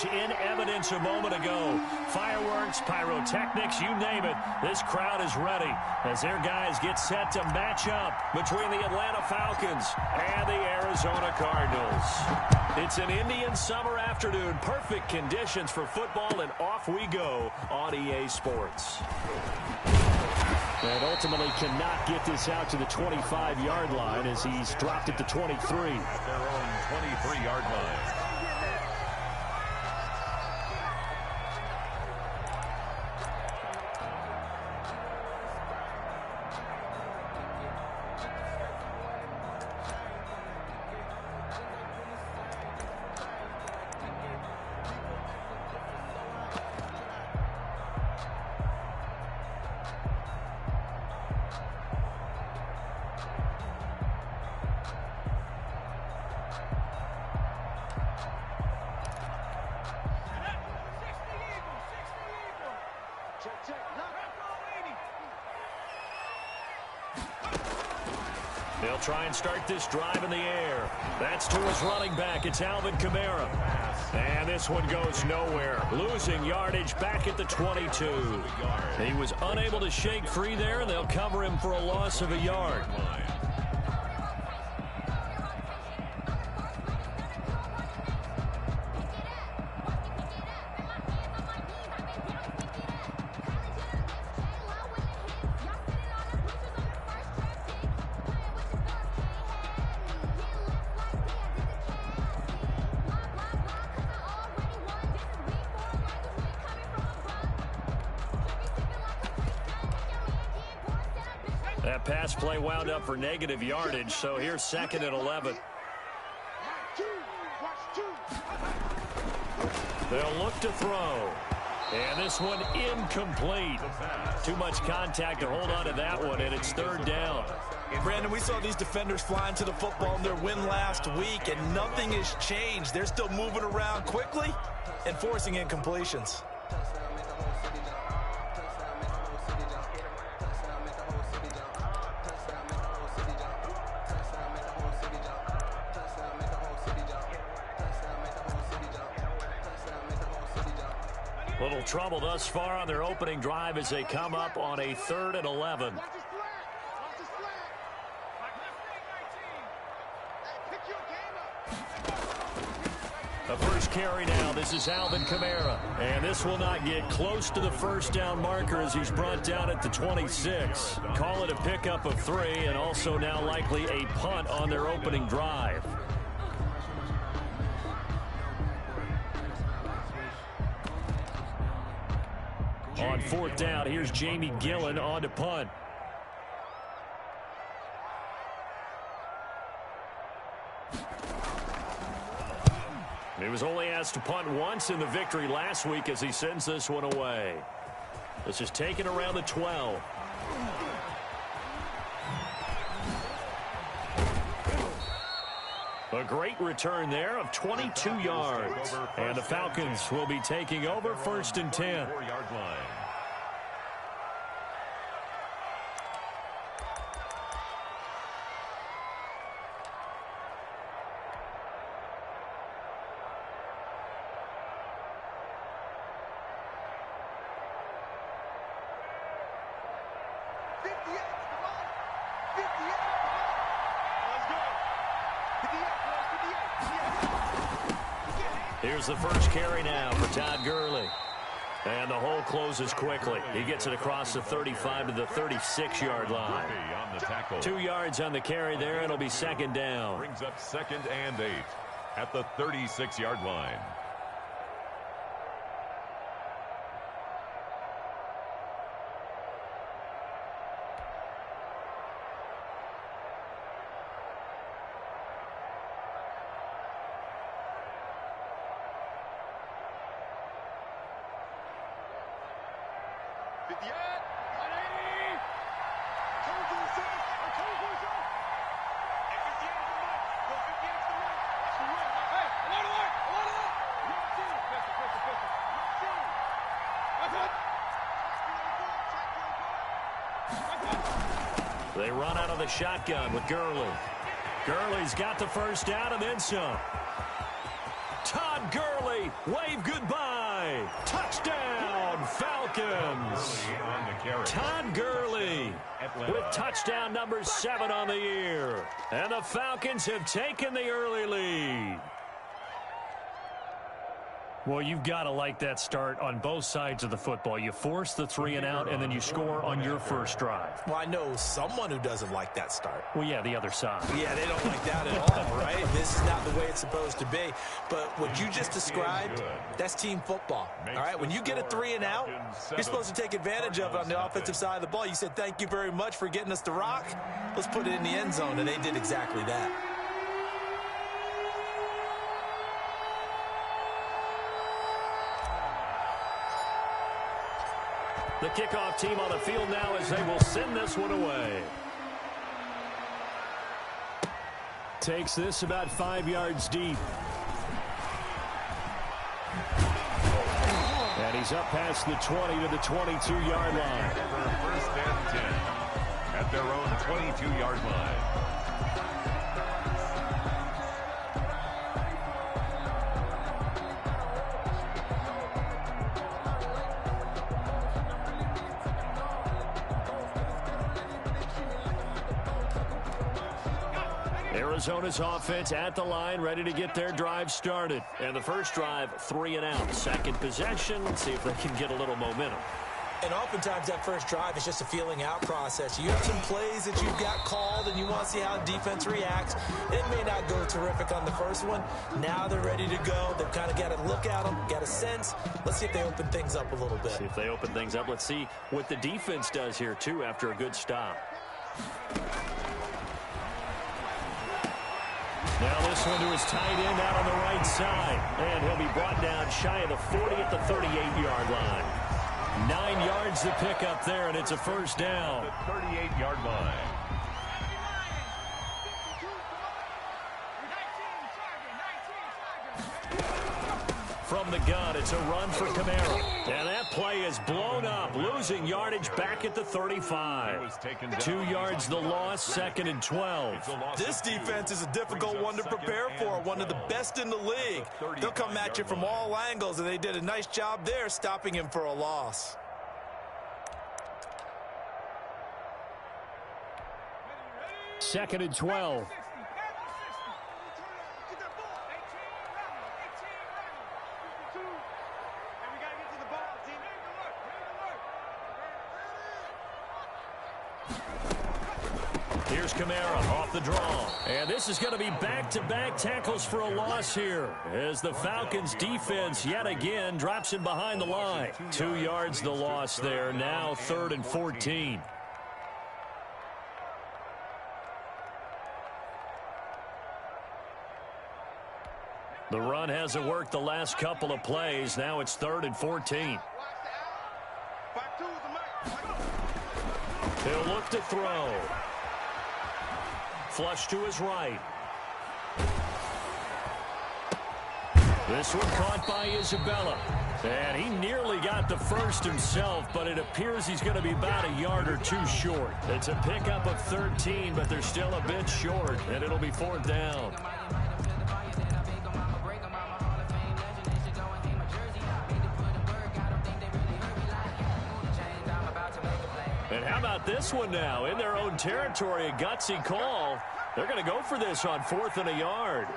was in evidence a moment ago. Fireworks, pyrotechnics, you name it. This crowd is ready as their guys get set to match up between the Atlanta Falcons and the Arizona Cardinals. It's an Indian summer afternoon. Perfect conditions for football, and off we go on EA Sports. And ultimately cannot get this out to the 25-yard line as he's dropped it to 23. At their own 23-yard line. They'll try and start this drive in the air. That's to his running back. It's Alvin Kamara. And this one goes nowhere. Losing yardage back at the 22. He was unable to shake free there, and they'll cover him for a loss of a yard. That pass play wound up for negative yardage, so here's 2nd and 11. They'll look to throw. And this one incomplete. Too much contact to hold on to that one, and it's 3rd down. Brandon, we saw these defenders flying to the football in their win last week, and nothing has changed. They're still moving around quickly and forcing incompletions. Little trouble thus far on their opening drive as they come up on a 3rd and 11. The first carry now. This is Alvin Kamara. And this will not get close to the 1st down marker as he's brought down at the 26. Call it a pickup of 3, and also now likely a punt on their opening drive. On 4th down, here's Jamie Gillen on to punt. He was only asked to punt once in the victory last week as he sends this one away. This is taken around the 12. A great return there of 22 yards. And the Falcons will be taking over 1st and 10. 4-yard line. Here's the first carry now for Todd Gurley. And the hole closes quickly. He gets it across the 35 to the 36-yard line. 2 yards on the carry there. It'll be 2nd down. Brings up 2nd and 8 at the 36-yard line. They run out of the shotgun with Gurley. Gurley's got the 1st down and then some. Todd Todd Gurley, wave goodbye. Touchdown, Falcons. Todd Gurley with touchdown number 7 on the year. And the Falcons have taken the early lead. Well, you've got to like that start on both sides of the football. You force the 3 and out, and then you score on your first drive. Well, I know someone who doesn't like that start. Well, yeah, the other side. Yeah, they don't like that at all, right? This is not the way it's supposed to be. But what you just described, that's team football, all right? When you get a 3 and out, you're supposed to take advantage of it on the offensive side of the ball. You said, thank you very much for getting us the rock. Let's put it in the end zone, and they did exactly that. The kickoff team on the field now as they will send this one away. Takes this about 5 yards deep. And he's up past the 20 to the 22-yard line. First and 10 at their own 22-yard line. Arizona's offense at the line, ready to get their drive started. And the first drive, 3 and out. Second possession, let's see if they can get a little momentum. And oftentimes that first drive is just a feeling out process. You have some plays that you've got called and you want to see how the defense reacts. It may not go terrific on the first one. Now they're ready to go. They've kind of got to look at them, got a sense. Let's see if they open things up a little bit. See if they open things up. Let's see what the defense does here, too, after a good stop. Now this one to his tight end out on the right side. And he'll be brought down shy of the 40 at the 38-yard line. 9 yards to pick up there, and it's a first down. The 38-yard line. From the gun, it's a run for Kamara. And that play is blown up, losing yardage back at the 35. 2 yards the loss, 2nd and 12. This defense is a difficult one to prepare for, one of the best in the league. They'll come at you from all angles, and they did a nice job there stopping him for a loss. Second and 12. Here's Kamara off the draw. And this is going to be back-to-back tackles for a loss here as the Falcons defense yet again drops in behind the line. 2 yards the loss there. Now 3rd and 14. The run hasn't worked the last couple of plays. Now it's 3rd and 14. He'll look to throw. Flush to his right. This one caught by Isabella. And he nearly got the first himself, but it appears he's going to be about a yard or 2 short. It's a pickup of 13, but they're still a bit short, and it'll be 4th down. And how about this one now? In their own territory, a gutsy call. They're going to go for this on 4th and a yard.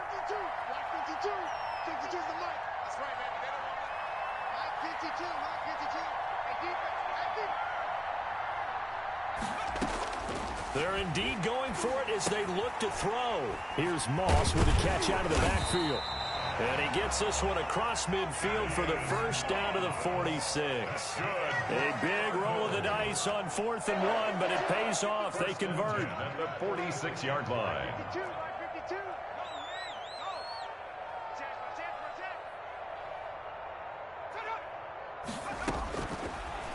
They're indeed going for it as they look to throw. Here's Moss with a catch out of the backfield. And he gets this one across midfield for the first down to the 46. A big roll of the dice on 4th and 1, but it pays off. They convert. At the 46-yard line.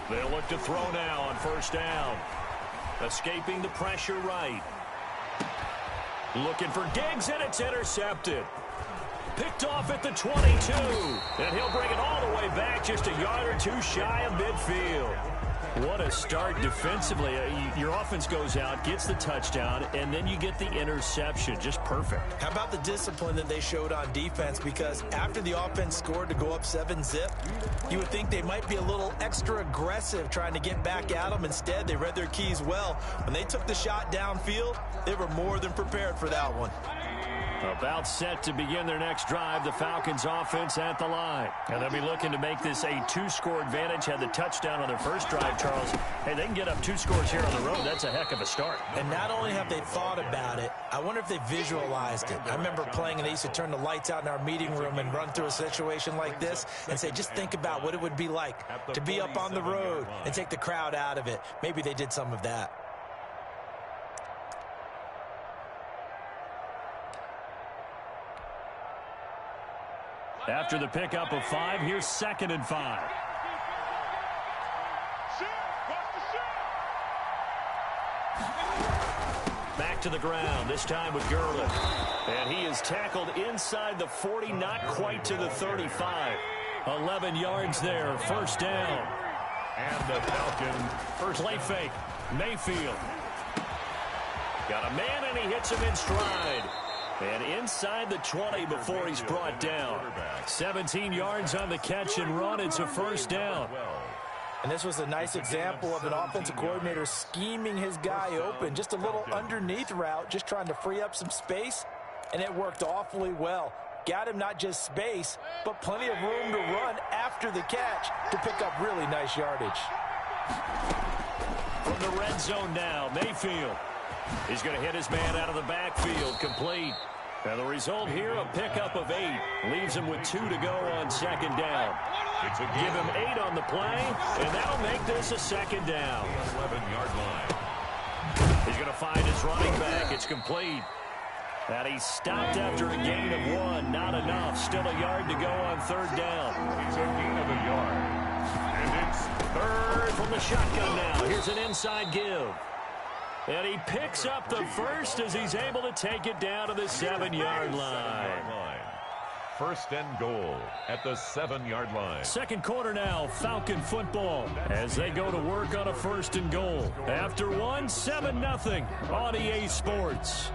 They'll look to throw now on 1st down. Escaping the pressure right. Looking for Diggs, and it's intercepted. Picked off at the 22. And he'll bring it all the way back just a yard or 2 shy of midfield. What a start defensively. Your offense goes out, gets the touchdown, and then you get the interception. Just perfect. How about the discipline that they showed on defense? Because after the offense scored to go up 7-zip, you would think they might be a little extra aggressive trying to get back at them. Instead, they read their keys well. When they took the shot downfield, they were more than prepared for that one. About set to begin their next drive, the Falcons offense at the line. And they'll be looking to make this a 2-score advantage. Had the touchdown on their first drive, Charles. Hey, they can get up 2 scores here on the road. That's a heck of a start. And not only have they thought about it, I wonder if they visualized it. I remember playing and they used to turn the lights out in our meeting room and run through a situation like this and say, just think about what it would be like to be up on the road and take the crowd out of it. Maybe they did some of that. After the pickup of 5, here's 2nd and 5. Back to the ground, this time with Gurley. And he is tackled inside the 40, not quite to the 35. 11 yards there, first down. And the Falcons First play fake, Mayfield. Got a man and he hits him in stride. And inside the 20 before he's brought down. 17 yards on the catch and run. It's a first down. And this was a nice example of an offensive coordinator scheming his guy open. Just a little underneath route, just trying to free up some space. And it worked awfully well. Got him not just space, but plenty of room to run after the catch to pick up really nice yardage. From the red zone now, Mayfield. He's going to hit his man out of the backfield, complete. And the result here, a pickup of 8. Leaves him with 2 to go on second down. Give him 8 on the play, and that'll make this a second down. 11-yard line. He's going to find his running back. It's complete. And he stopped after a gain of 1. Not enough. Still a yard to go on third down. It's a gain of a yard. And it's Third from the shotgun now. Here's an inside give. And he picks up the first as he's able to take it down to the 7-yard line. First and goal at the 7-yard line. Second quarter now, Falcon football as they go to work on a first and goal. After 1, 7-0 on EA Sports.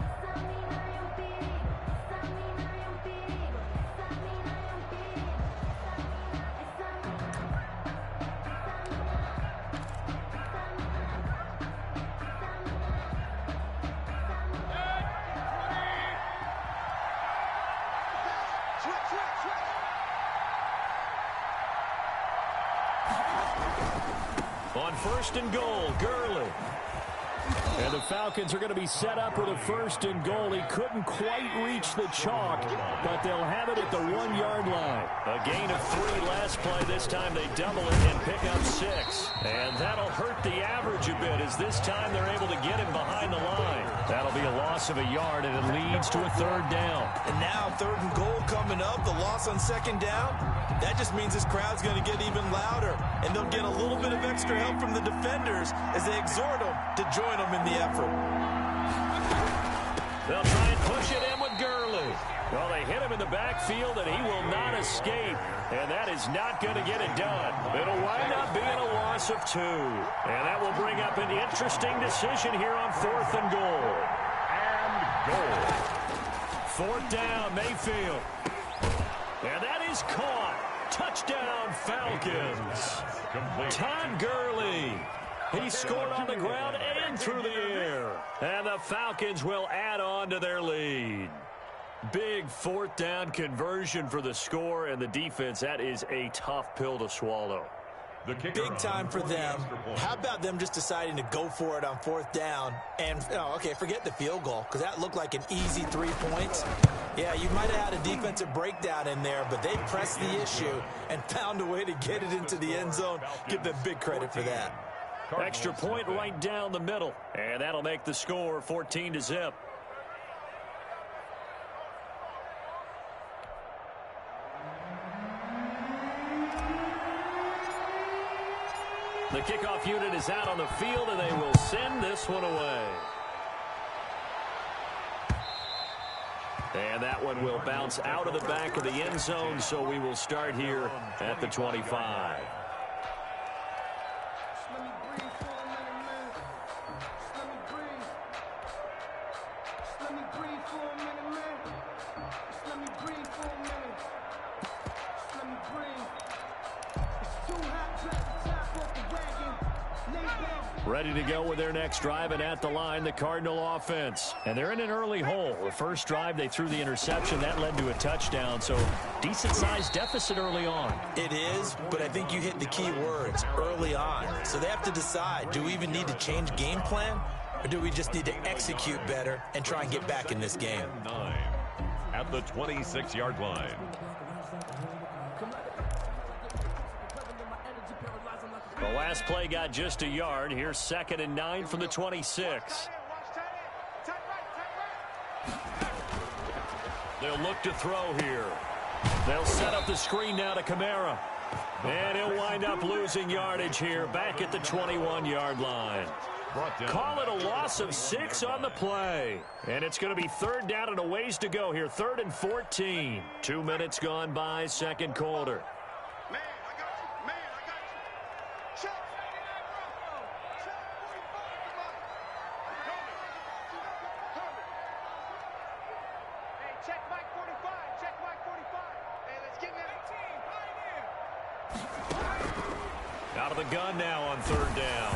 On first and goal, Gurley. And the Falcons are going to be set up with a first and goal. He couldn't quite reach the chalk, but they'll have it at the 1-yard line. A gain of 3 last play. This time they double it and pick up 6. And that'll hurt the average a bit as this time they're able to get him behind the line. That'll be a loss of a yard, and it leads to a third down. And now third and goal coming up, the loss on second down. That just means this crowd's going to get even louder, and they'll get a little bit of extra help from the defenders as they exhort them to join them in the effort. They'll try and push it in with Gurley. Well, they hit him in the backfield, and he will not escape. And that is not going to get it done. It'll wind up being a loss of 2. And that will bring up an interesting decision here on fourth and goal. And goal. Fourth down, Mayfield. And that is caught. Touchdown, Falcons. Todd Gurley. He scored on the ground and through the air. And the Falcons will add on to their lead. Big fourth down conversion for the score, and the defense, that is a tough pill to swallow. Big time for them. How about them just deciding to go for it on fourth down? And, forget the field goal, because that looked like an easy 3 points. Yeah, you might have had a defensive breakdown in there, but they pressed the issue and found a way to get it into the end zone. Give them big credit for that. Extra point right down the middle, and that'll make the score 14-0. The kickoff unit is out on the field, and they will send this one away. And that one will bounce out of the back of the end zone, so we will start here at the 25. Ready to go with their next drive, and at the line, the Cardinal offense. And they're in an early hole. The first drive, they threw the interception. That led to a touchdown, so decent-sized deficit early on. It is, but I think you hit the key words, early on. So they have to decide, do we even need to change game plan, or do we just need to execute better and try and get back in this game? 9 at the 26-yard line. The last play got just a yard. Here's 2nd and 9 from the 26. They'll look to throw here. They'll set up the screen now to Kamara. And he'll wind up losing yardage here back at the 21-yard line. Call it a loss of 6 on the play. And it's going to be 3rd down and a ways to go here. 3rd and 14. 2 minutes gone by, second quarter. Out of the gun now on 3rd down.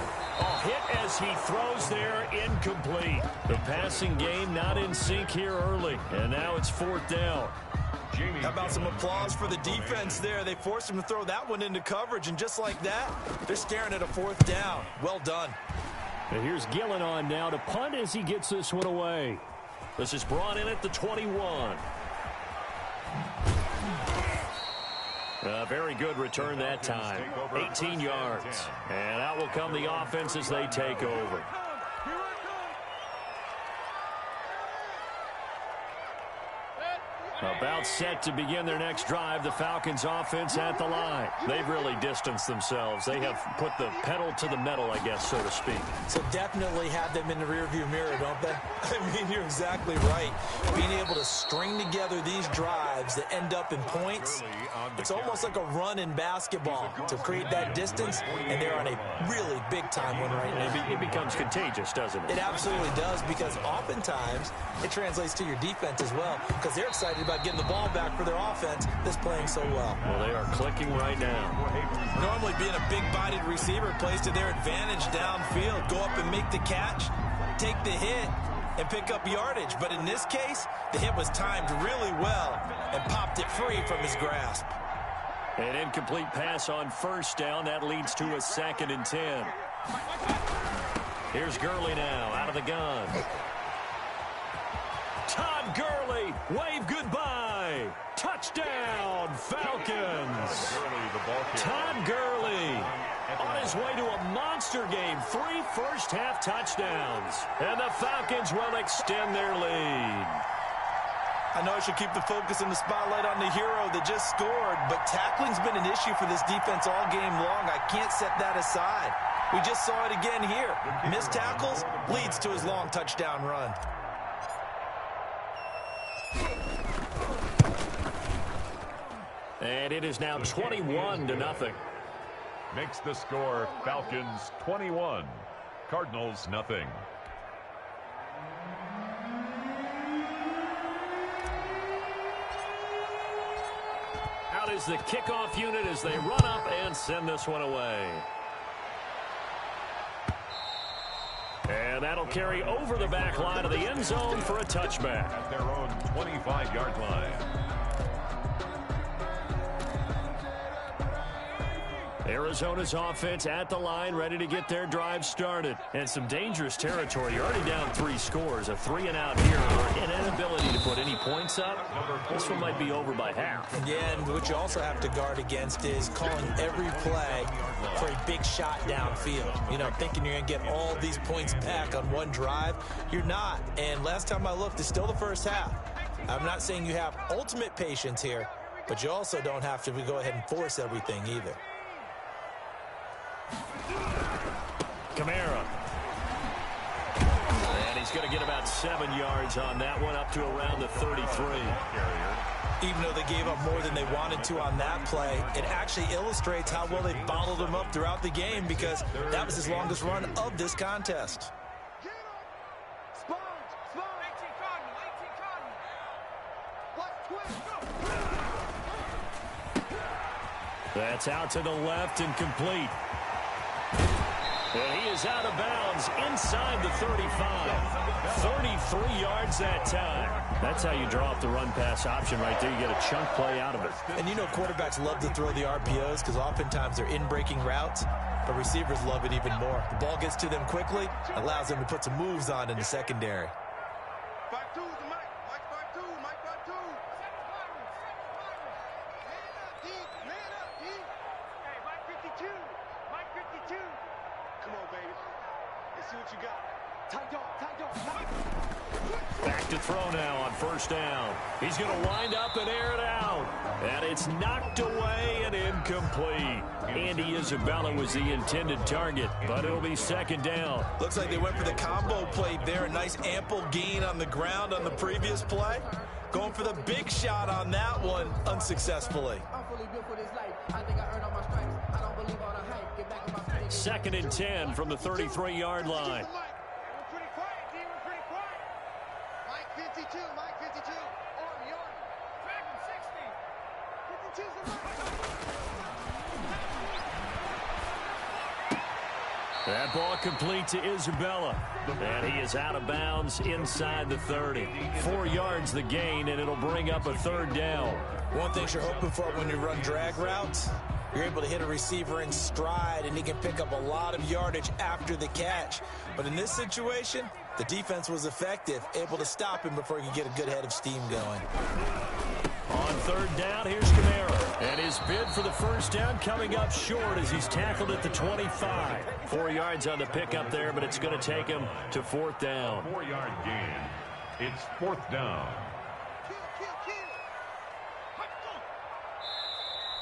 Hit as he throws there, incomplete. The passing game not in sync here early, and now it's 4th down. How about some applause for the defense there? They forced him to throw that one into coverage, and just like that, they're staring at a 4th down. Well done. And here's Gillen on now to punt as he gets this one away. This is brought in at the 21. A very good return that time. 18 yards. And out will come the offense as they take over. About set to begin their next drive, the Falcons offense at the line. They've really distanced themselves. They have put the pedal to the metal, I guess, so to speak. So definitely have them in the rearview mirror, don't they? I mean, you're exactly right. Being able to string together these drives that end up in points, it's almost like a run in basketball to create that distance, and they're on a really big-time one right now. It becomes contagious, doesn't it? It absolutely does, because oftentimes it translates to your defense as well, because they're excited about getting the ball back for their offense that's playing so well. Well, they are clicking right now. Normally being a big-bodied receiver plays to their advantage downfield. Go up and make the catch, take the hit, and pick up yardage. But in this case, the hit was timed really well and popped it free from his grasp. An incomplete pass on 1st down. That leads to a 2nd and 10. Here's Gurley now out of the gun. Todd Gurley, wave goodbye. Touchdown, Falcons. Todd Gurley on his way to a monster game. 3 first-half touchdowns. And the Falcons will extend their lead. I know I should keep the focus and the spotlight on the hero that just scored, but tackling's been an issue for this defense all game long. I can't set that aside. We just saw it again here. Missed tackles leads to his long touchdown run. And it is now 21-0. Makes the score Falcons 21, Cardinals nothing. Out is the kickoff unit as they run up and send this one away. And that'll carry over the back line of the end zone for a touchback. At their own 25-yard line. Arizona's offense at the line, ready to get their drive started. And some dangerous territory. You're already down 3 scores. A 3-and-out here. An inability to put any points up. This one might be over by half. Yeah, and what you also have to guard against is calling every play for a big shot downfield. You know, thinking you're going to get all these points back on one drive. You're not. And last time I looked, it's still the first half. I'm not saying you have ultimate patience here, but you also don't have to go ahead and force everything either. Kamara. And he's going to get about 7 yards on that one, up to around the 33. Even though they gave up more than they wanted to on that play, it actually illustrates how well they bottled him up throughout the game, because that was his longest run of this contest. That's out to the left and complete. And he is out of bounds inside the 35. 33 yards that time. That's how you draw up the run-pass option right there. You get a chunk play out of it. And you know quarterbacks love to throw the RPOs because oftentimes they're in-breaking routes, but receivers love it even more. The ball gets to them quickly, allows them to put some moves on in the secondary. Back to throw now on first down. He's going to wind up and air it out. And it's knocked away and incomplete. Andy Isabella was the intended target, but it'll be second down. Looks like they went for the combo play there. A nice ample gain on the ground on the previous play. Going for the big shot on that one unsuccessfully. Second and 10 from the 33-yard line. That ball complete to Isabella. And he is out of bounds inside the 30. 4 yards the gain, and it'll bring up a third down. One thing you're hoping for when you run drag routes, you're able to hit a receiver in stride, and he can pick up a lot of yardage after the catch. But in this situation, the defense was effective, able to stop him before he could get a good head of steam going. On third down, here's Kamara. And his bid for the first down coming up short as he's tackled at the 25. 4 yards on the pickup there, but it's going to take him to fourth down. 4-yard gain. It's fourth down.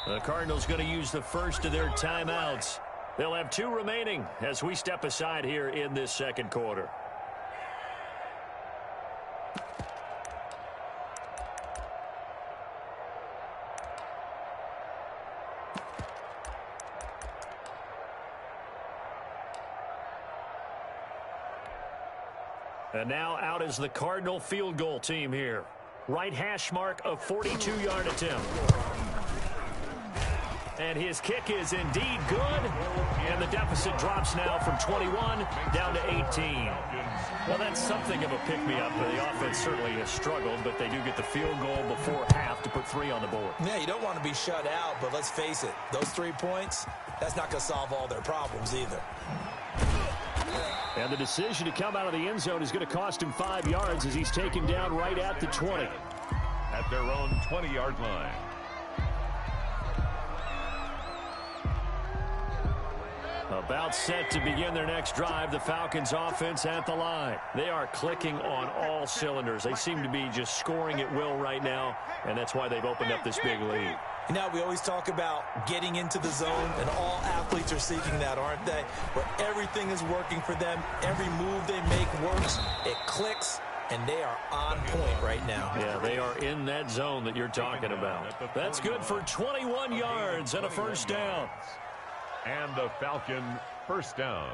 The Cardinals going to use the first of their timeouts. They'll have 2 remaining as we step aside here in this second quarter. And now out is the Cardinal field goal team here. Right hash mark of 42-yard attempt. And his kick is indeed good. And the deficit drops now from 21 down to 18. Well, that's something of a pick-me-up. The offense certainly has struggled, but they do get the field goal before half to put 3 on the board. Yeah, you don't want to be shut out, but let's face it, those 3 points, that's not going to solve all their problems either. And the decision to come out of the end zone is going to cost him 5 yards as he's taken down right at the 20. At their own 20-yard line. About set to begin their next drive, the Falcons offense at the line. They are clicking on all cylinders. They seem to be just scoring at will right now, and that's why they've opened up this big lead. You know, we always talk about getting into the zone, and all athletes are seeking that, aren't they? Where everything is working for them, every move they make works, it clicks, and they are on point right now. Yeah, they are in that zone that you're talking about. That's good for 21 yards and a first down. And the Falcon first down.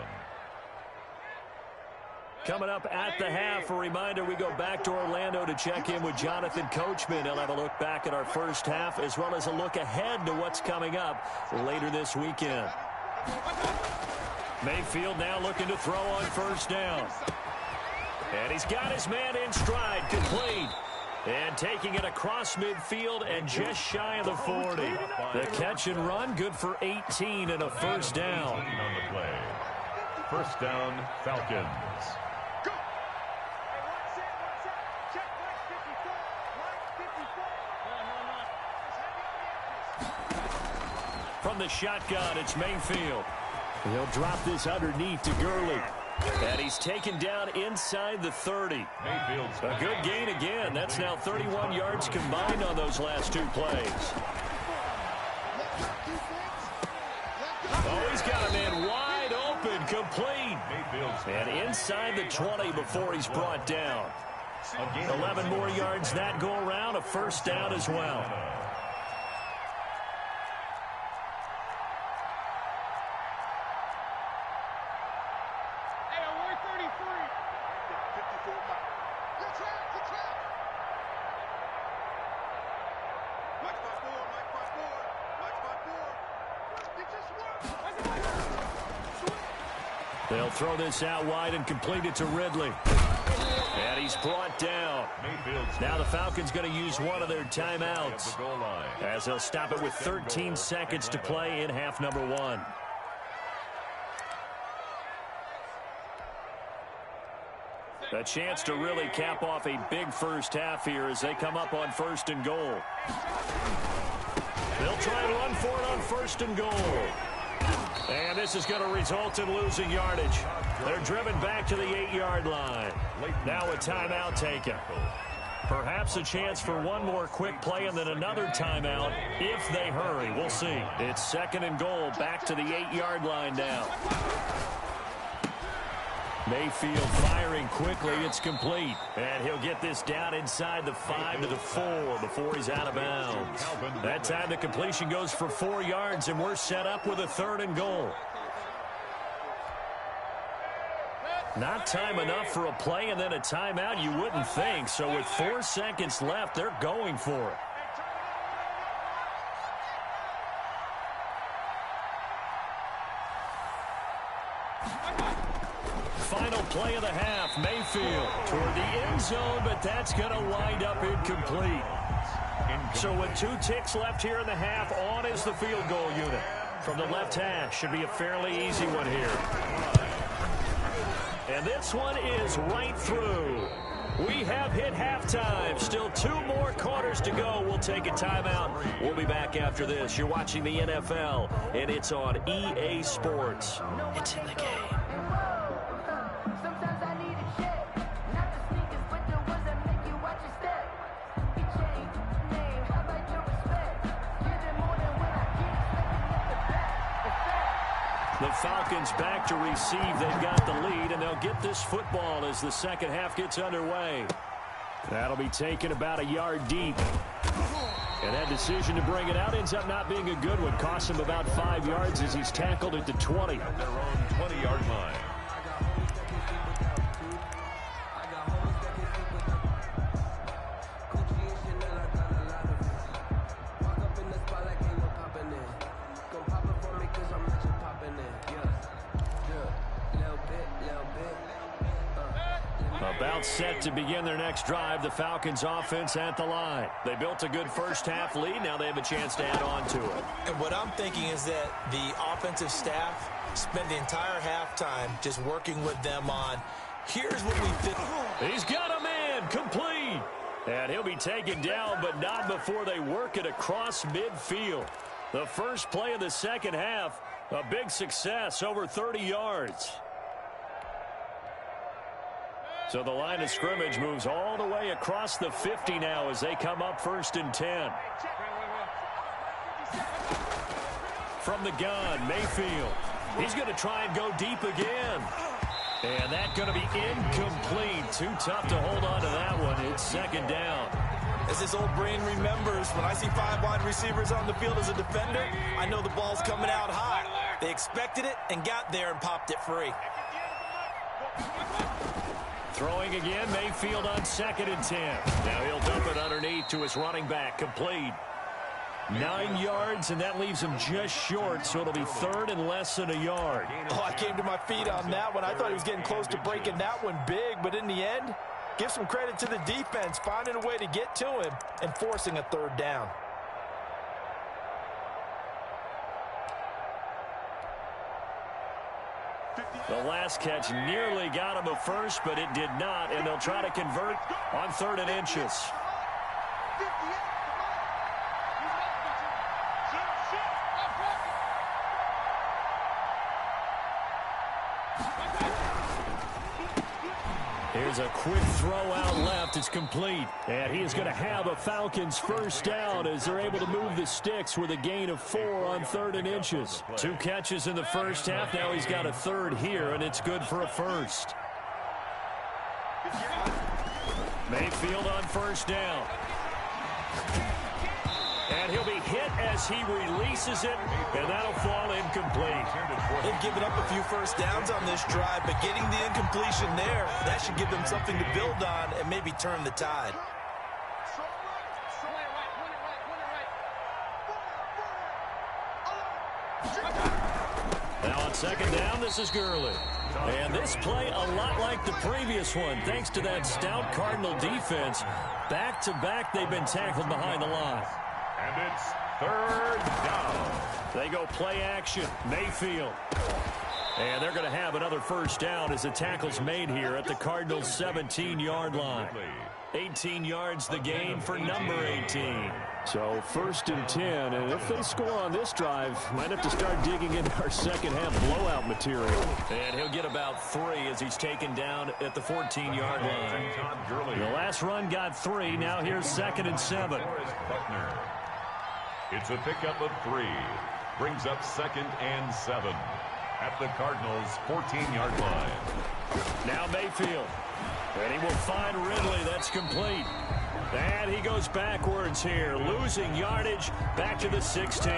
Coming up at the half, a reminder, we go back to Orlando to check in with Jonathan Coachman. He'll have a look back at our first half as well as a look ahead to what's coming up later this weekend. Mayfield now looking to throw on first down. And he's got his man in stride, complete. And taking it across midfield and just shy of the 40. The catch and run, good for 18 and a first down. On the play. First down, Falcons. From the shotgun, it's Mayfield. He'll drop this underneath to Gurley. And he's taken down inside the 30. A good gain again. That's now 31 yards combined on those last 2 plays. Oh, he's got a man wide open, complete. And inside the 20 before he's brought down. 11 more yards that go around, a first down as well. They'll throw this out wide and complete it to Ridley. And he's brought down. Now the Falcons going to use one of their timeouts, as they'll stop it with 13 seconds to play in half number 1. A chance to really cap off a big first half here as they come up on 1st and goal. They'll try and run for it on 1st and goal. And this is going to result in losing yardage. They're driven back to the 8-yard line. Now a timeout taken. Perhaps a chance for one more quick play and then another timeout if they hurry. We'll see. It's 2nd and goal, back to the 8-yard line now. Mayfield firing quickly. It's complete. And he'll get this down inside the 5 to the 4 before he's out of bounds. That time the completion goes for 4 yards, and we're set up with a 3rd and goal. Not time enough for a play and then a timeout, you wouldn't think. So with 4 seconds left, they're going for it. Final play of the half, Mayfield toward the end zone, but that's going to wind up incomplete. So with 2 ticks left here in the half, on is the field goal unit. From the left hash, should be a fairly easy one here. And this one is right through. We have hit halftime. Still 2 more quarters to go. We'll take a timeout. We'll be back after this. You're watching the NFL, and it's on EA Sports. It's in the game. The Falcons back to receive. They've got the lead, and they'll get this football as the second half gets underway. That'll be taken about a yard deep. And that decision to bring it out ends up not being a good one. Costs him about 5 yards as he's tackled at the 20. At their own 20-yard line. About set to begin their next drive, the Falcons offense at the line. They built a good first half lead. Now they have a chance to add on to it. And what I'm thinking is that the offensive staff spent the entire halftime just working with them on, here's what we think. He's got a man, complete. And he'll be taken down, but not before they work it across midfield. The first play of the second half, a big success, over 30 yards. So the line of scrimmage moves all the way across the 50 now as they come up 1st and 10. From the gun, Mayfield. He's going to try and go deep again. And that's going to be incomplete. Too tough to hold on to that one. It's 2nd down. As this old brain remembers, when I see 5 wide receivers on the field as a defender, I know the ball's coming out high. They expected it and got there and popped it free. Throwing again, Mayfield on 2nd and 10. Now he'll dump it underneath to his running back, complete. 9 yards, and that leaves him just short, so it'll be 3rd and less than a yard. Oh, I came to my feet on that one. I thought he was getting close to breaking that one big, but in the end, give some credit to the defense, finding a way to get to him and forcing a 3rd down. The last catch nearly got him a first, but it did not, and they'll try to convert on 3rd and inches. Here's a quick throw out left. It's complete. And he is going to have a Falcons first down as they're able to move the sticks with a gain of 4 on 3rd and inches. 2 catches in the first half. Now he's got a 3rd here, and it's good for a first. Mayfield on 1st down. And he'll be hit as he releases it, and that'll fall incomplete. They've given up a few first downs on this drive, but getting the incompletion there, that should give them something to build on and maybe turn the tide. Now on On second down, this is Gurley. And this play a lot like the previous one. Thanks to that stout Cardinal defense, back-to-back they've been tackled behind the line. And it's third down. They go play action. Mayfield. And they're going to have another first down as the tackle's made here at the Cardinals' 17-yard line. 18 yards the gain for number 18. So 1st and 10, and if they score on this drive, might have to start digging into our second half blowout material. And he'll get about 3 as he's taken down at the 14-yard line. The last run got 3. Now here's 2nd and 7. It's a pickup of 3. Brings up 2nd and 7 at the Cardinals' 14-yard line. Now Mayfield. And he will find Ridley. That's complete. And he goes backwards here, losing yardage back to the 16.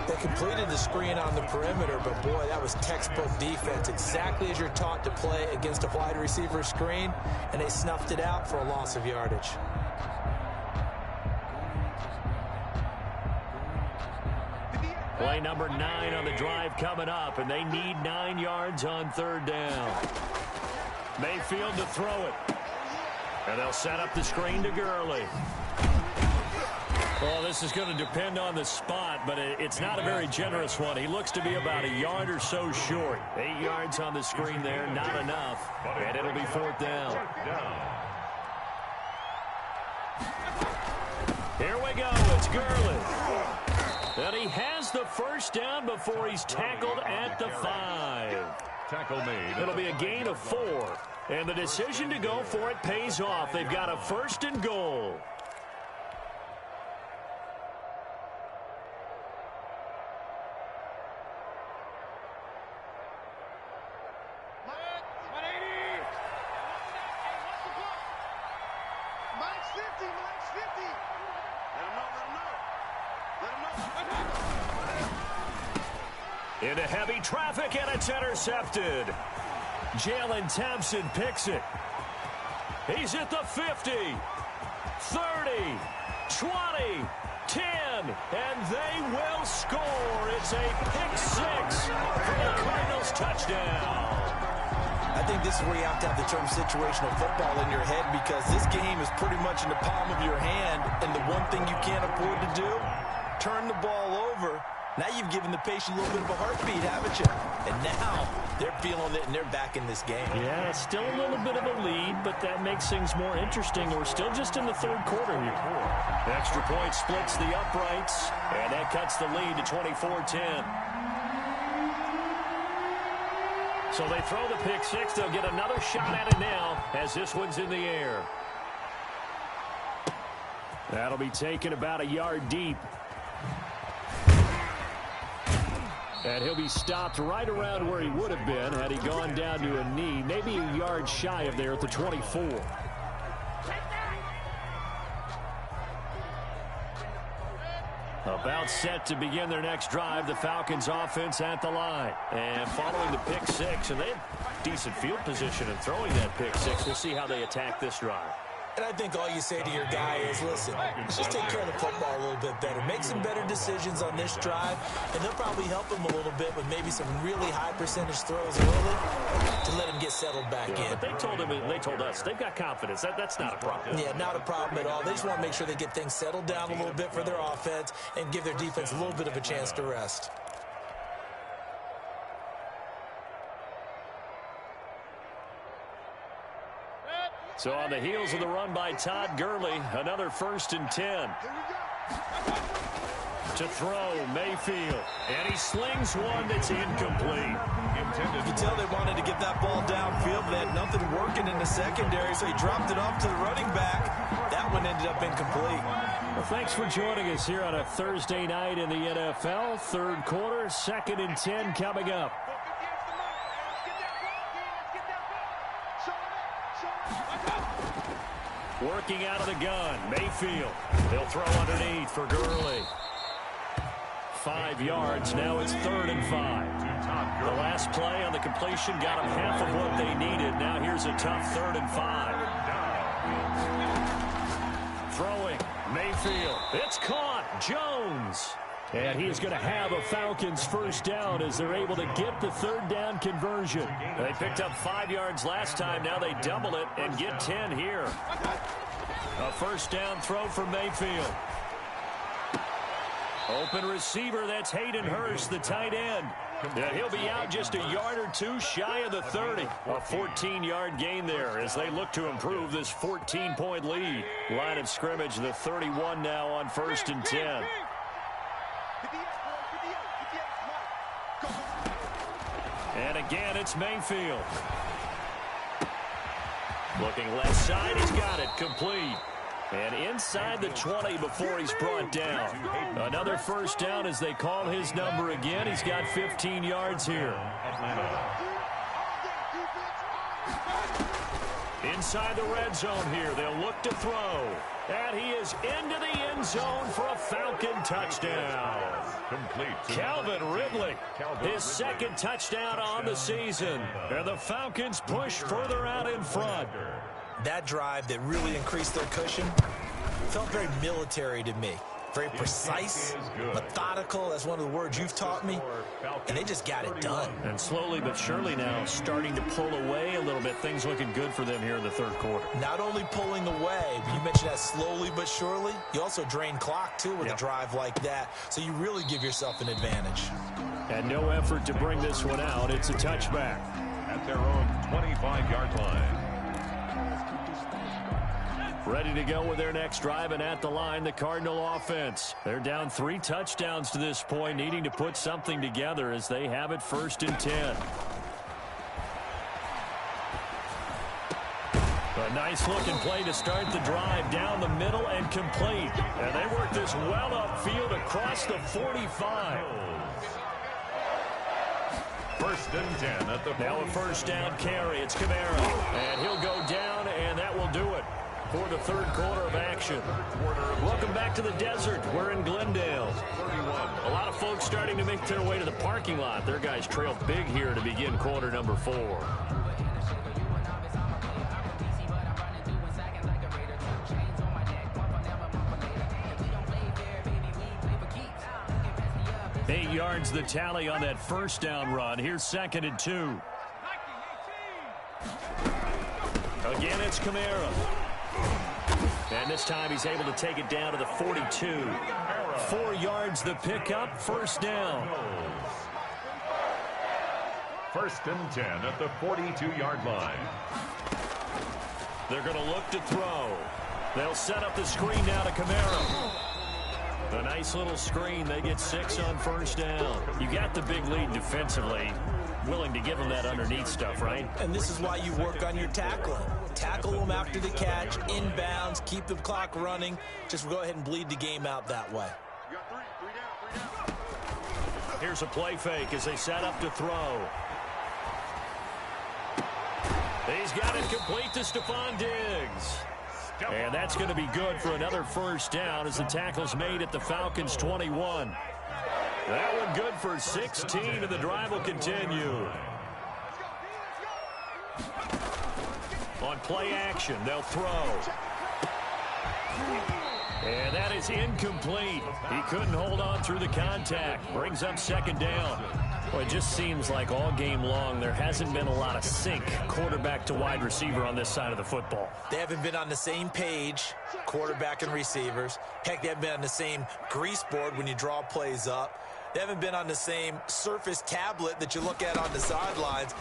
They completed the screen on the perimeter, but boy, that was textbook defense. Exactly as you're taught to play against a wide receiver screen, and they snuffed it out for a loss of yardage. Play number 9 on the drive coming up, and they need 9 yards on 3rd down. Mayfield to throw it. And they'll set up the screen to Gurley. Well, this is going to depend on the spot, but it's not a very generous one. He looks to be about a yard or so short. 8 yards on the screen there, not enough. And it'll be 4th down. Here we go. It's Gurley. And he has the first down before he's tackled at the 5. Tackle made. It'll be a gain of 4. And the decision to go for it pays off. They've got a 1st and goal. Into heavy traffic, and it's intercepted. Jalen Thompson picks it. He's at the 50, 30, 20, 10, and they will score. It's a pick-6 for the Cardinals touchdown. I think this is where you have to have the term situational football in your head, because this game is pretty much in the palm of your hand, and the one thing you can't afford to do, turn the ball over. Now you've given the patient a little bit of a heartbeat, haven't you? And now they're feeling it, and they're back in this game. Yeah, still a little bit of a lead, but that makes things more interesting. We're still just in the 3rd quarter here. Extra point splits the uprights, and that cuts the lead to 24-10. So they throw the pick-6. They'll get another shot at it now as this one's in the air. That'll be taken about a yard deep. And he'll be stopped right around where he would have been had he gone down to a knee, maybe a yard shy of there at the 24. About set to begin their next drive, the Falcons offense at the line. And following the pick-6, and they have decent field position in throwing that pick-6. We'll see how they attack this drive. And I think all you say to your guy is, listen, let's just take care of the football a little bit better. Make some better decisions on this drive, and they'll probably help him a little bit with maybe some really high percentage throws early to let him get settled back in. But they told him, and they told us, they've got confidence. That's not a problem. Yeah, not a problem at all. They just want to make sure they get things settled down a little bit for their offense and give their defense a little bit of a chance to rest. So on the heels of the run by Todd Gurley, another 1st and 10. To throw, Mayfield. And he slings one that's incomplete. You can tell they wanted to get that ball downfield. They had nothing working in the secondary, so he dropped it off to the running back. That one ended up incomplete. Well, thanks for joining us here on a Thursday night in the NFL. 3rd quarter, 2nd and 10 coming up. Working out of the gun, Mayfield. He'll throw underneath for Gurley. 5 yards. Now it's 3rd and 5. The last play on the completion got them half of what they needed. Now here's a tough 3rd and 5. Throwing, Mayfield. It's caught. Jones. And he's going to have a Falcons first down as they're able to get the third down conversion. They picked up 5 yards last time. Now they double it and get 10 here. A first down throw for Mayfield. Open receiver, that's Hayden Hurst, the tight end. And he'll be out just a yard or two shy of the 30. A 14-yard gain there as they look to improve this 14-point lead. Line of scrimmage, the 31 now on 1st and 10. And again, it's Mayfield. Looking left side, he's got it, complete. And inside the 20 before he's brought down. Another first down as they call his number again. He's got 15 yards here. Inside the red zone here, they'll look to throw. And he is into the end zone for a Falcon touchdown. Calvin Ridley, his second touchdown on the season. And the Falcons push further out in front. That drive that really increased their cushion felt very military to me. Very precise, methodical. That's one of the words you've taught me. And they just got it done. And slowly but surely now starting to pull away a little bit. Things looking good for them here in the third quarter. Not only pulling away, but you mentioned that slowly but surely. You also drain clock, too, with a drive like that. So you really give yourself an advantage. And no effort to bring this one out. It's a touchback. At their own 25-yard line. Ready to go with their next drive, and at the line, the Cardinal offense. They're down 3 touchdowns to this point, needing to put something together as they have it 1st and 10. A nice-looking play to start the drive down the middle and complete. And they work this well upfield across the 45. 1st and 10 at the 40. Now a first down carry. It's Kamara. And he'll go down, and that will do it for the third quarter of action. Welcome back to the desert. We're in Glendale. A lot of folks starting to make their way to the parking lot. Their guys trail big here to begin quarter number 4. Eight yards the tally on that first down run. Here's 2nd and 2. Again, it's Kamara. And this time he's able to take it down to the 42. 4 yards the pickup, first down. 1st and 10 at the 42-yard line. They're going to look to throw. They'll set up the screen now to Kamara. A nice little screen. They get 6 on first down. You got the big lead defensively. Willing to give them that underneath stuff, right? And this is why you work on your tackling. Tackle them after the catch, inbounds, keep the clock running. Just go ahead and bleed the game out that way. Here's a play fake as they set up to throw. He's got it complete to Stephon Diggs. And that's going to be good for another first down as the tackle's made at the Falcons' 21. That one good for 16, and the drive will continue. On play action, they'll throw. And that is incomplete. He couldn't hold on through the contact. Brings up 2nd down. Well, it just seems like all game long there hasn't been a lot of sync quarterback to wide receiver on this side of the football. They haven't been on the same page, quarterback and receivers. Heck, they haven't been on the same grease board when you draw plays up. They haven't been on the same Surface tablet that you look at on the sidelines.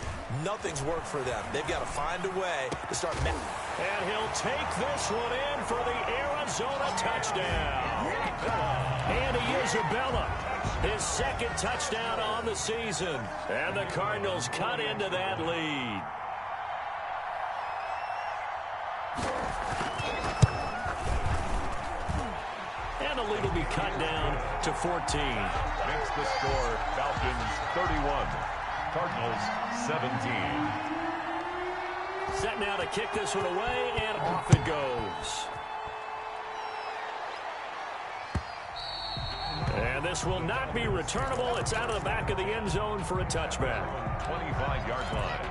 Nothing's worked for them. They've got to find a way to start. And he'll take this one in for the Arizona touchdown. Andy Isabella, his 2nd touchdown on the season. And the Cardinals cut into that lead. And the lead will be cut down to 14. Makes the score Falcons 31, Cardinals 17. Set now to kick this one away, and off it goes. And this will not be returnable. It's out of the back of the end zone for a touchback. 25-yard line.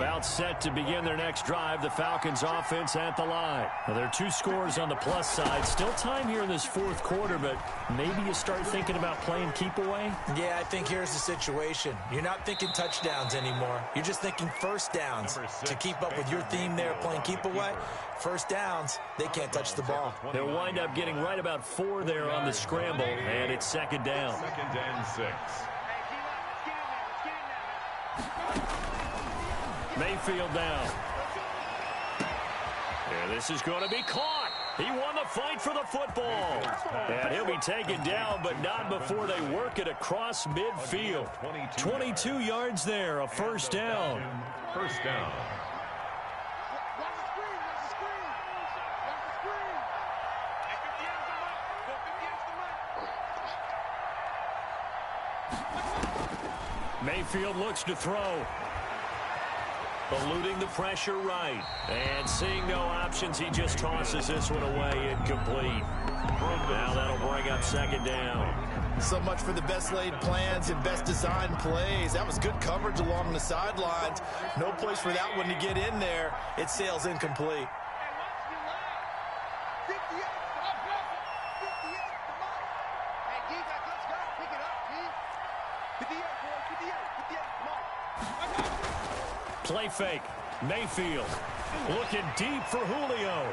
About set to begin their next drive. The Falcons offense at the line. Now, there are 2 scores on the plus side. Still time here in this fourth quarter, but maybe you start thinking about playing keep away? Yeah, I think here's the situation. You're not thinking touchdowns anymore. You're just thinking first downs. To keep up with your theme there, playing keep away, first downs, they can't touch the ball. They'll wind up getting right about 4 there on the scramble, and it's second down. Second and 6. Mayfield down. And this is going to be caught. He won the fight for the football. And he'll be taken down, but not before they work it across midfield. 22 yards there, a first down. First down. Mayfield looks to throw. Eluding the pressure right. And seeing no options, he just tosses this one away incomplete. Now that'll bring up second down. So much for the best laid plans and best designed plays. That was good coverage along the sidelines. No place for that one to get in there. It sails incomplete. Play fake. Mayfield looking deep for Julio.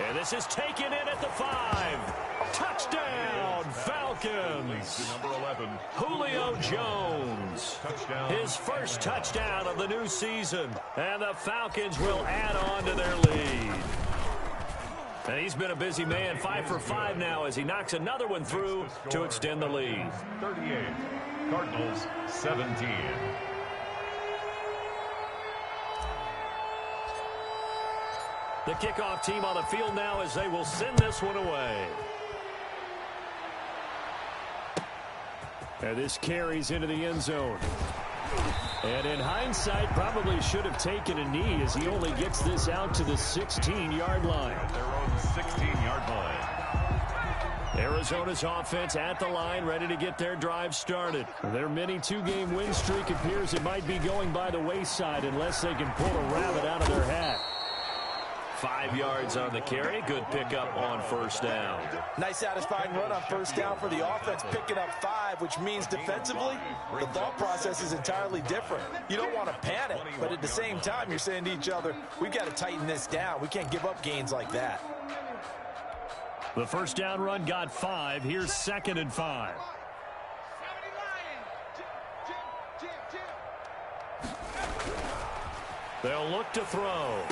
And this is taken in at the 5. Touchdown, Falcons. Number 11. Julio Jones. Touchdown. His first touchdown of the new season. And the Falcons will add on to their lead. And he's been a busy man, 5 for 5 now as he knocks another one through to extend the lead. 38. Cardinals 17. The kickoff team on the field now as they will send this one away. And this carries into the end zone. And in hindsight, probably should have taken a knee as he only gets this out to the 16-yard line. At their own 16-yard line. Arizona's offense at the line, ready to get their drive started. Their mini 2-game win streak appears it might be going by the wayside unless they can pull a rabbit out of their hat. 5 yards on the carry. Good pickup on first down. Nice satisfying run on first down for the offense, picking up 5, which means defensively, the thought process is entirely different. You don't want to panic, but at the same time, you're saying to each other, we've got to tighten this down. We can't give up gains like that. The first down run got 5. Here's second and 5. They'll look to throw.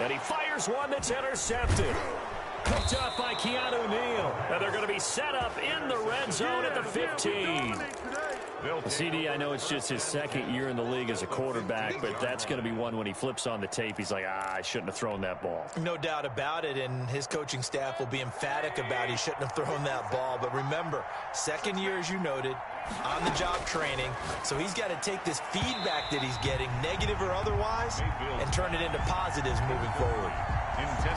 And he fires one that's intercepted. Picked up by Keanu Neal. And they're going to be set up in the red zone at the 15. CD, I know it's just his second year in the league as a quarterback, but that's going to be one when he flips on the tape. He's like, I shouldn't have thrown that ball. No doubt about it, and his coaching staff will be emphatic about he shouldn't have thrown that ball. But remember, second year, as you noted, on-the-job training, so he's got to take this feedback that he's getting, negative or otherwise, and turn it into positives moving forward.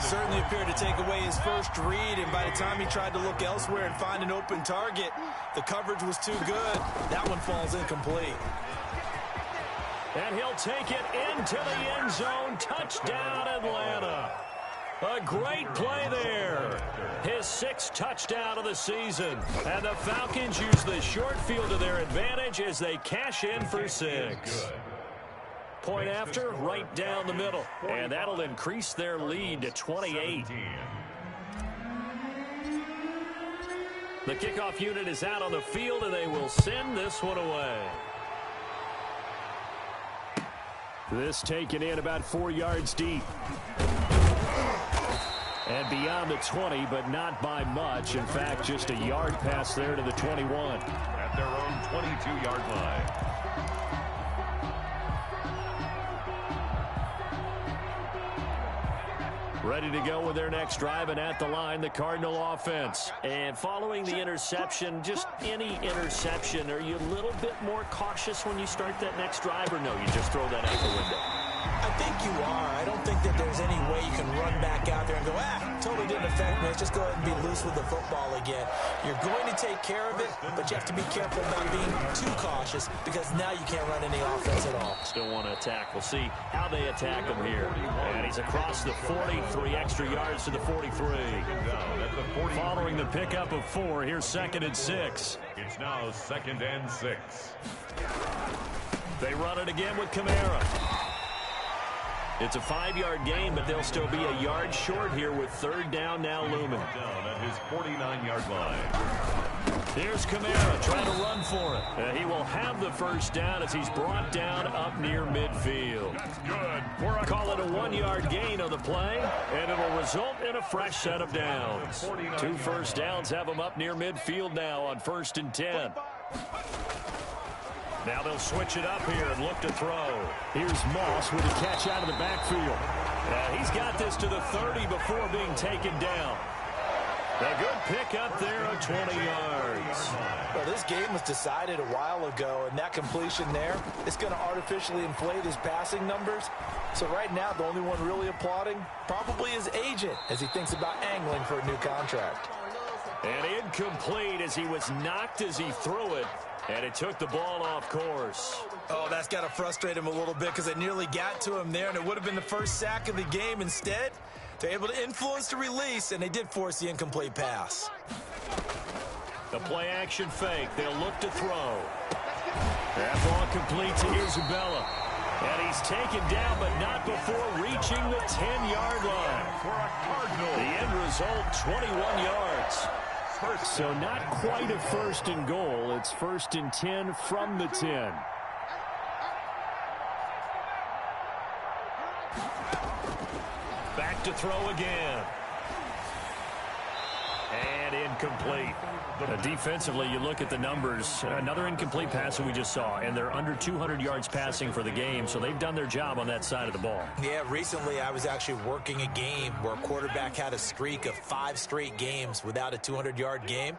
Certainly appeared to take away his first read, and by the time he tried to look elsewhere and find an open target, the coverage was too good. That one falls incomplete. And he'll take it into the end zone. Touchdown, Atlanta. A great play there. His 6th touchdown of the season. And the Falcons use the short field to their advantage as they cash in for 6. Point after, right down the middle. And that'll increase their lead to 28. The kickoff unit is out on the field, and they will send this one away. This taken in about 4 yards deep. And beyond the 20, but not by much. In fact, just a yard pass there to the 21. At their own 22-yard line. Ready to go with their next drive, and at the line, the Cardinal offense. And following the interception, just any interception, are you a little bit more cautious when you start that next drive, or no, you just throw that out the window? I think you are. I don't think that there's any way you can run back out there and go, totally didn't affect me. Let's just go ahead and be loose with the football again. You're going to take care of it, but you have to be careful about being too cautious because now you can't run any offense at all. Still want to attack. We'll see how they attack him here. And he's across the 40, 3 extra yards to the 43. Following the pickup of 4, here's 2nd and 6. It's now 2nd and 6. They run it again with Kamara. It's a 5-yard gain, but they'll still be a yard short here with 3rd down now looming. Down at his 49-yard line. Here's Kamara trying to run for it. He will have the 1st down as he's brought down up near midfield. That's good. Call it a 1-yard gain on the play, and it'll result in a fresh set of downs. 2 1st downs have them up near midfield now on 1st and 10. Now they'll switch it up here and look to throw. Here's Moss with a catch out of the backfield. He's got this to the 30 before being taken down. A good pick up there on 20 yards. Well, this game was decided a while ago, and that completion there is going to artificially inflate his passing numbers. So right now, the only one really applauding probably his agent as he thinks about angling for a new contract. And incomplete as he was knocked as he threw it. And it took the ball off course. Oh, that's got to frustrate him a little bit because it nearly got to him there, and it would have been the first sack of the game. Instead, they're able to influence the release, and they did force the incomplete pass. The play-action fake. They'll look to throw. That ball complete to Isabella. And he's taken down, but not before reaching the 10-yard line. For a Cardinal. The end result, 21 yards. So not quite a 1st and goal. It's 1st and 10 from the 10. Back to throw again. And incomplete. Defensively, you look at the numbers. Another incomplete pass that we just saw, and they're under 200 yards passing for the game, so they've done their job on that side of the ball. Yeah, recently I was actually working a game where a quarterback had a streak of 5 straight games without a 200-yard game,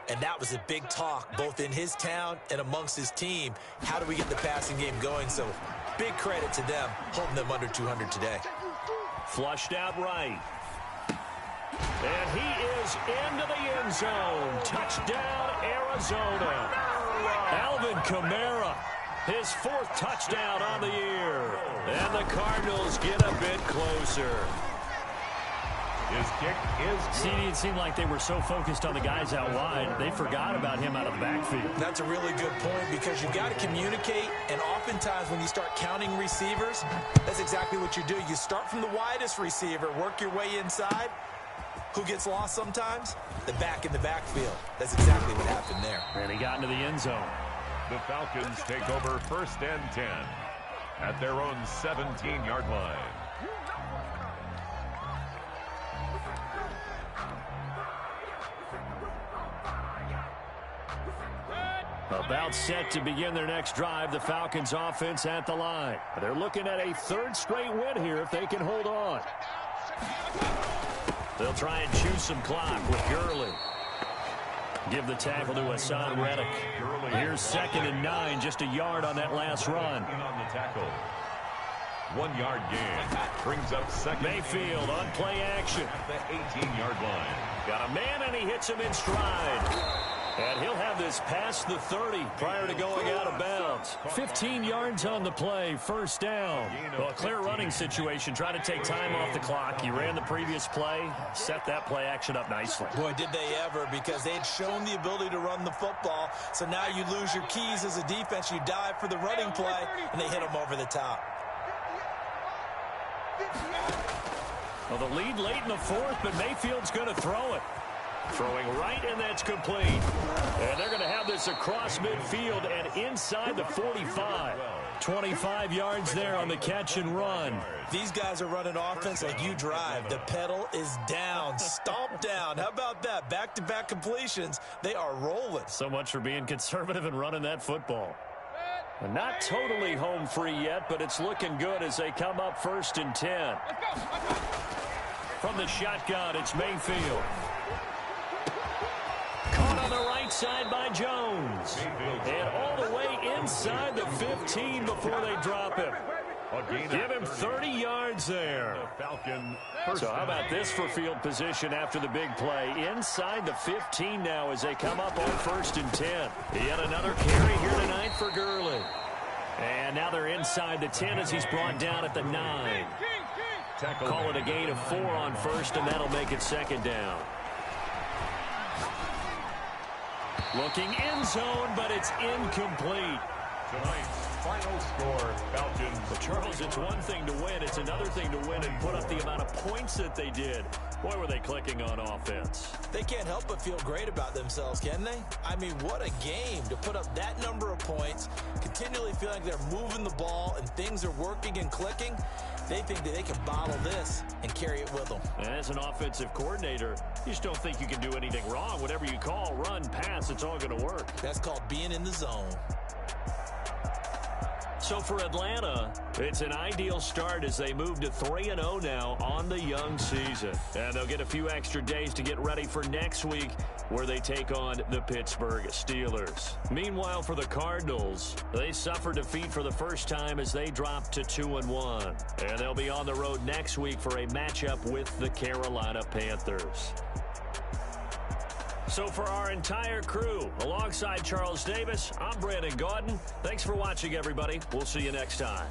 and that was a big talk both in his town and amongst his team. How do we get the passing game going? So big credit to them holding them under 200 today. Flushed out right. And he is into the end zone. Touchdown, Arizona. Alvin Kamara, his 4th touchdown on the year. And the Cardinals get a bit closer. His kick is See, it seemed like they were so focused on the guys out wide, they forgot about him out of the backfield. That's a really good point because you've got to communicate, and oftentimes when you start counting receivers, that's exactly what you do. You start from the widest receiver, work your way inside. Who gets lost sometimes? The back in the backfield. That's exactly what happened there. And he got into the end zone. The Falcons take over 1st and 10 at their own 17-yard line. About set to begin their next drive, the Falcons offense at the line. They're looking at a 3rd straight win here if they can hold on. They'll try and choose some clock with Gurley. Give the tackle to Hassan Reddick. Here's 2nd and 9, just a yard on that last run. On the tackle. 1-yard gain. Brings up 2nd. Mayfield on play action. At the 18-yard line. Got a man, and he hits him in stride. And he'll have this past the 30 prior to going out of bounds. 15 yards on the play, 1st down. Well, a clear running situation. Try to take time off the clock. You ran the previous play, set that play action up nicely. Boy, did they ever, because they had shown the ability to run the football. So now you lose your keys as a defense. You dive for the running play, and they hit them over the top. Well, the lead late in the 4th, but Mayfield's going to throw it. Throwing right, and that's complete. And they're going to have this across midfield and inside the 45. 25 yards there on the catch and run. These guys are running offense like you drive. The pedal is down, stomped down. How about that? Back-to-back completions. They are rolling. So much for being conservative and running that football. And not totally home free yet, but it's looking good as they come up 1st and 10. From the shotgun, it's Mayfield. Caught on the right side by Jones. And all the way inside the 15 before they drop him. Give him 30 yards there. So how about this for field position after the big play? Inside the 15 now as they come up on 1st and 10. Yet another carry here tonight for Gurley. And now they're inside the 10 as he's brought down at the 9. Call it a gain of 4 on 1st, and that'll make it 2nd down. Looking end zone, but it's incomplete. Tonight's final score, Falcons. Well, Charles, it's one thing to win. It's another thing to win and put up the amount of points that they did. Boy, were they clicking on offense. They can't help but feel great about themselves, can they? I mean, what a game to put up that number of points, continually feeling like they're moving the ball and things are working and clicking. They think that they can bottle this and carry it with them. As an offensive coordinator, you just don't think you can do anything wrong. Whatever you call, run, pass, it's all going to work. That's called being in the zone. So for Atlanta, it's an ideal start as they move to 3-0 now on the young season. And they'll get a few extra days to get ready for next week where they take on the Pittsburgh Steelers. Meanwhile, for the Cardinals, they suffer defeat for the first time as they drop to 2-1. And they'll be on the road next week for a matchup with the Carolina Panthers. So for our entire crew, alongside Charles Davis, I'm Brandon Gaudin. Thanks for watching, everybody. We'll see you next time.